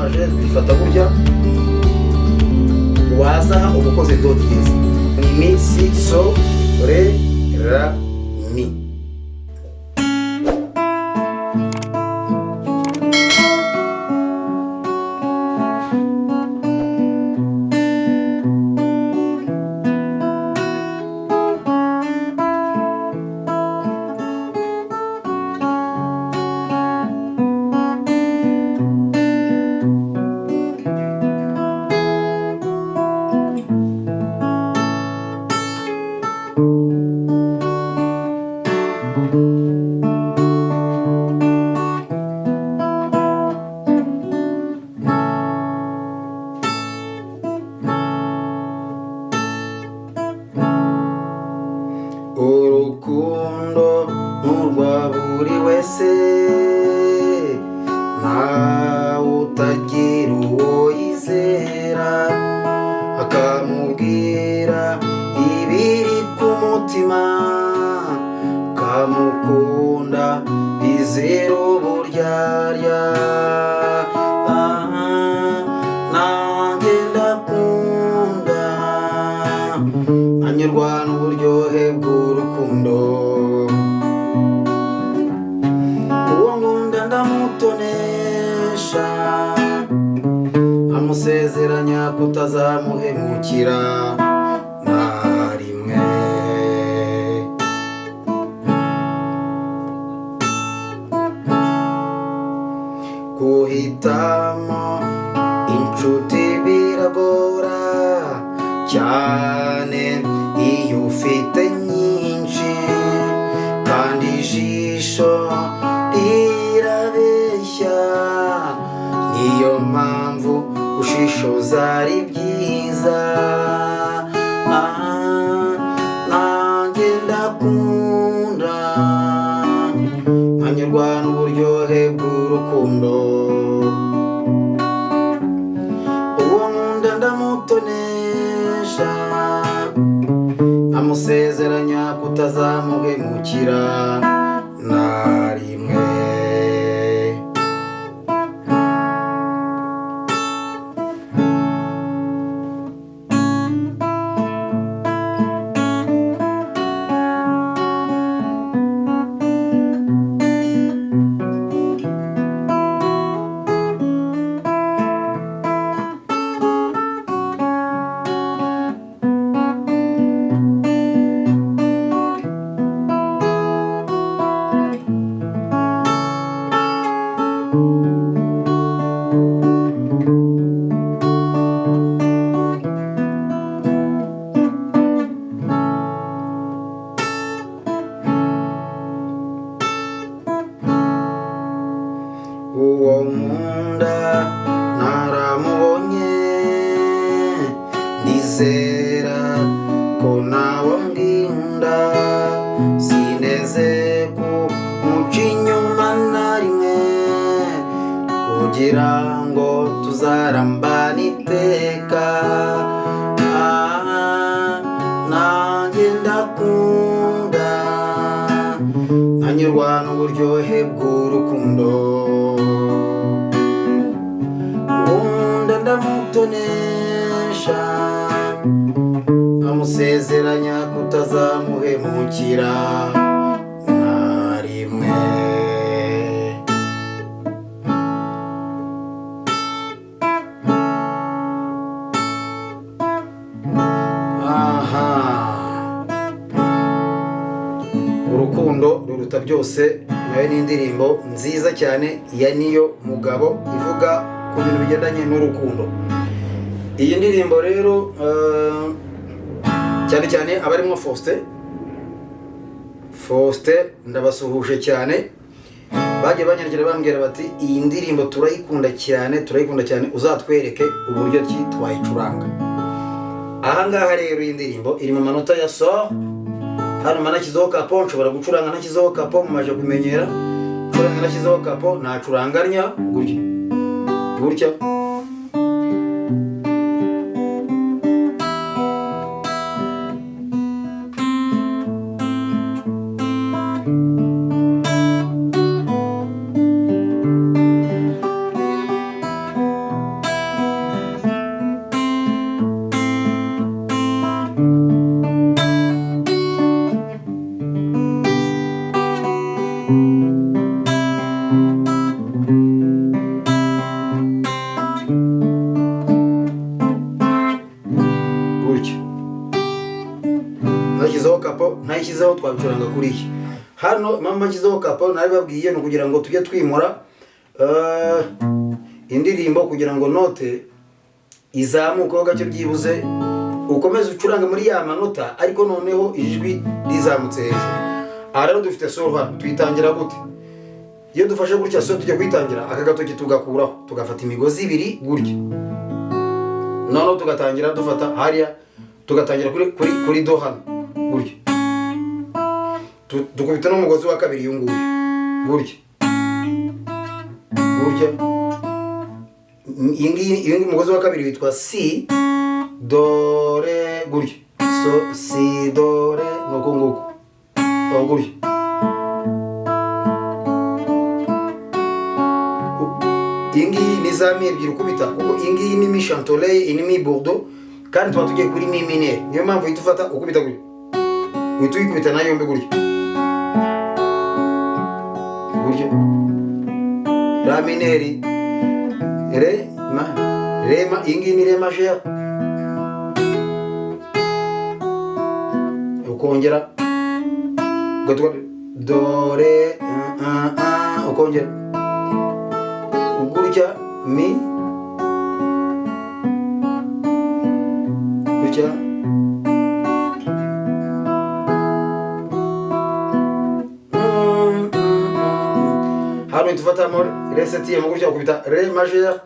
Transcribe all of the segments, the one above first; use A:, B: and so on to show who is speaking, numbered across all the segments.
A: majeur bifata burya waza uba ukoze do diyeze. Ni mi si so re ra mi. Urukundo n'urwa buri wese, ntawe utagira uwo yizera akamubwira ibiri ku mutima, kamukunda bizera uburyarya. Nanjye ndakunda anyurwa n'uburyohe bw'urukundo, uwo nkunda ndamutonesha, amusezeranya kutazamuhemukira na rimwe. Guhitamo inshuti biragora cyane iyo ufite nyinshi, kandi ijisho rirabeshya. Niyo mpamvu gushishoza ari byiza. Nanjye ndakunda nkanyurwa n'uburyohe bw'urukundo, uwo nkunda ndamutonesha, amusezeranya kutazamuhemukira na rimwe. Uwo nkunda naramubonye, ndizera ko nawe ambwinda, sineze kumuca inyuma na rimwe, kugira ngo tuzarambane iteka. Nanjye ndakunda nkanyurwa n'uburyohe bw'urukundo, nkunda ndamutonesha, amusezeranya kutazamuhemukira na rimwe. Urukundo ruruta byose nayo ni indirimbo nziza cyane ya Niyo Mugabo ivuga ku bintu bigendanye n'urukundo. Iyi ndirimbo rero cyane cyane abarimo Faustin ndabasuhuje cyane, bagiye banyandikira bambwira bati iyi ndirimbo turayikunda cyane, uzatwereke uburyo ki twayicuranga. Ahangaha rero iyi ndirimbo iri mu manota ya so. Hano nashyizeho kapo, nshobora gucuranga nashyizeho kapo, mumaje kumenyera gucuranga nashyizeho kapo, nacuranganya gutya. nshyizeho twabicuranga kuri iki. Hano impamvu nshyizeho kapa nabibabwiye ni ukugira ngo tujye twimura indirimbo kugira ngo note izamukeho gake byibuze, ukomeze ucuranga muri ya manota ariko noneho ijwi rizamutse hejuru. Aha rero dufite solo hano, tuyitangira gute? Iyo dufashe gutya solo tujya kuyitangira, aka gatoki tugakuraho, tugafata imigozi ibiri gutya, noneho tugatangira dufata hariya, tugatangira kuri do hano gutya, dukubita n'umugozi wa kabiri uyunguyu gutya gutya. Iyi umugozi wa kabiri witwa si do re gutya, so si do re nuko nguko gutya. Iyi ngiyi ni za mi ebyiri ukubita, kuko iyi ngiyi ni mi chantoleil, iyi ni mi bordeaux, kandi tuba tugiye kuri mi mineur. Niyo mpamvu uhita ufata ukubita gutya, uhita uyikubita na yombi gutya gutya. La mineur, re ma, iyi ngiyi ni re majeur, ukongera do re ukongera gutya mi gutya. Hano tufatamo re septième gutya, ukubita re majeur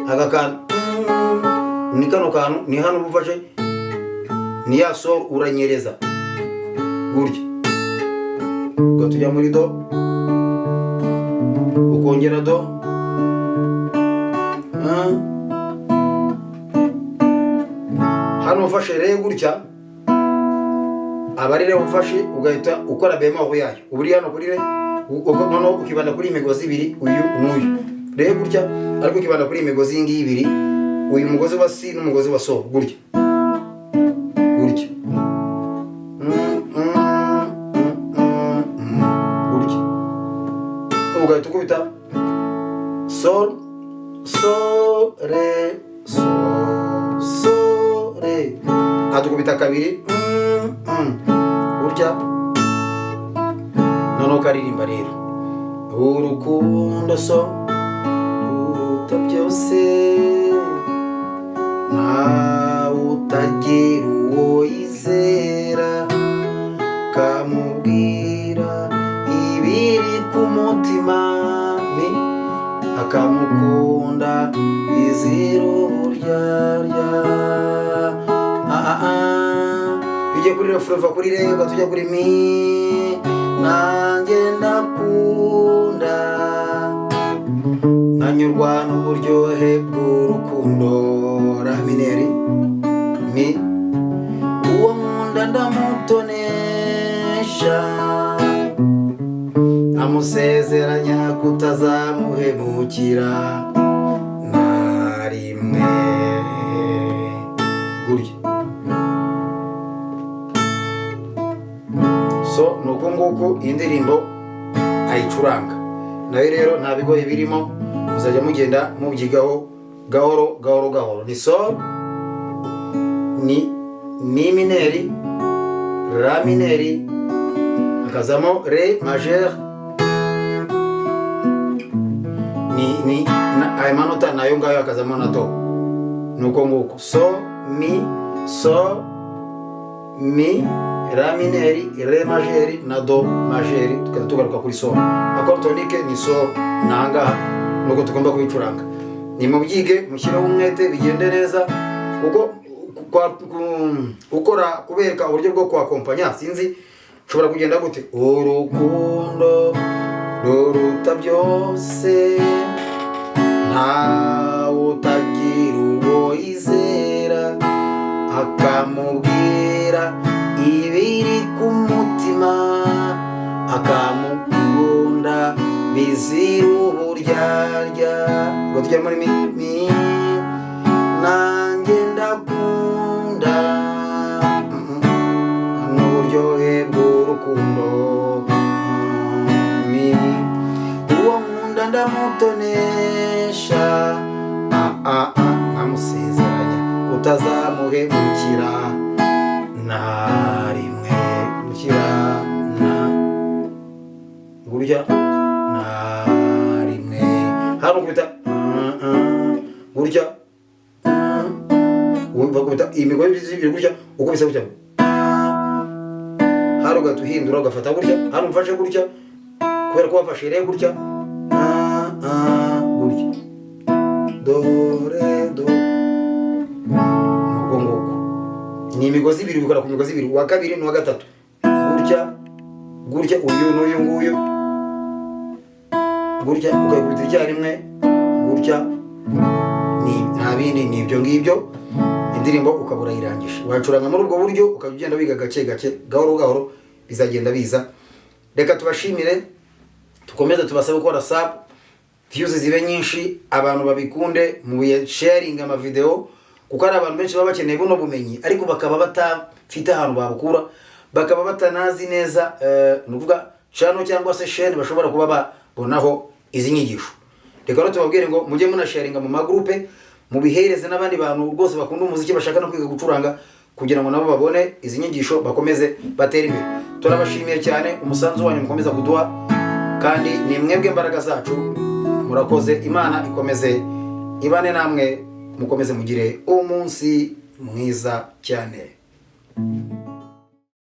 A: aka kantu ni kano kantu, ni hano ubufashe ni ya sol uranyereza gutya, ugatujya muri do, ukongera do, hano ufashe re gutya, abarire ufashe ugahita ukora bemoro yayo, uburi hano kuri re, noneho ukibanda kuri imigozi ibiri, uyu n'uyu re gutya, ariko ukibanda kuri imigozi iyi ngiyi ibiri, uyu mugozi wa si n'umugozi wa so gutya gutya gutya, ugahita ukubita sol so re so so re, atukubita kabiri gutya. Noneho ukaririmba rero, urukundo so ruta byose, ntawe utagira uwo yizera, kamubwira ibiri ku mutima, ni akamukunda bizira uburyarya. Ujye kuri refureva kuri re, ugatujya kuri mi, nanjye ndakunda, nkanyurwa n'uburyohe bw'urukundo. La mineur mi, uwo nkunda ndamutonesha, amusezeranya kutazamuhemukira na rimwe gutya. So nuko nguko iyi ndirimbo ayicuranga. Nawe rero nta bigoye birimo, muzajya mugenda mubyigaho gahoro gahoro gahoro. Ni sol, ni mi mineur, la mineur, akazamo re majeur, ni aya manota nayo ngayo akazamo na do. Nuko nguko so mi la mineur, re majeur na do majeur, tukaba tugaruka kuri sol. Accord tonique ni sol, nanga nuko tugomba kubicuranga. Ni mubyige mushyiraho umwete bigende neza, kuko ukora kubereka uburyo bwo kwakompanya, sinzi ushobora kugenda gute. Urukundo ruruta byose, ntawe utagira uwo yizera, akamubwira ibiri ku mutima, akamukunda bizira uburyarya. Ngo tujya muri mi, nanjye ndakunda n'uburyohe bw'urukundo, mi, uwo nkunda ndamutonesha, amusezeranya utazamuhemukira na rimwe, mukira na gurya na rimwe, hano kubita gurya, bakubita imigozi ibiri gutya, uko bisa gutya, hano ugahita uhindura ugafata gutya, hano umfashe gutya kubera ko wafashe rero gutya, gutya do re do, nuko nguko ni imigozi ibiri, bikora ku migozi ibiri, uwa kabiri n'uwa gatatu, gutya gutya, uyu n'uyu nguyu gutya, ukayikubita icyarimwe gutya, nta bindi ni ibyo ngibyo, indirimbo ukaba urayirangije. Wacuranga muri ubwo buryo ukajya ugenda wiga gake gake, gahoro gahoro bizagenda biza. Reka tubashimire, tukomeze tubasabe gukora sub, views zibe nyinshi, abantu babikunde, mu sharing ama video, kuko ari abantu benshi baba bakeneye buno bumenyi ariko bakaba batafite ahantu babukura, bakaba batanazi neza nuvuga channel cyangwa se chaîne bashobora kuba babonaho izi nyigisho. Reka rero tubabwire ngo mujye muna sharinga mu magroupe, mubihereze n'abandi bantu rwose bakunda umuziki bashaka no kwiga gucuranga, kugira ngo nabo babone izi nyigisho bakomeze batera imbere. Turabashimiye cyane, umusanzu wanyu mukomeza kuduha, kandi ni mwebwe imbaraga zacu. Murakoze, Imana ikomeze ibane namwe, mukomeze mugire umunsi mwiza cyane.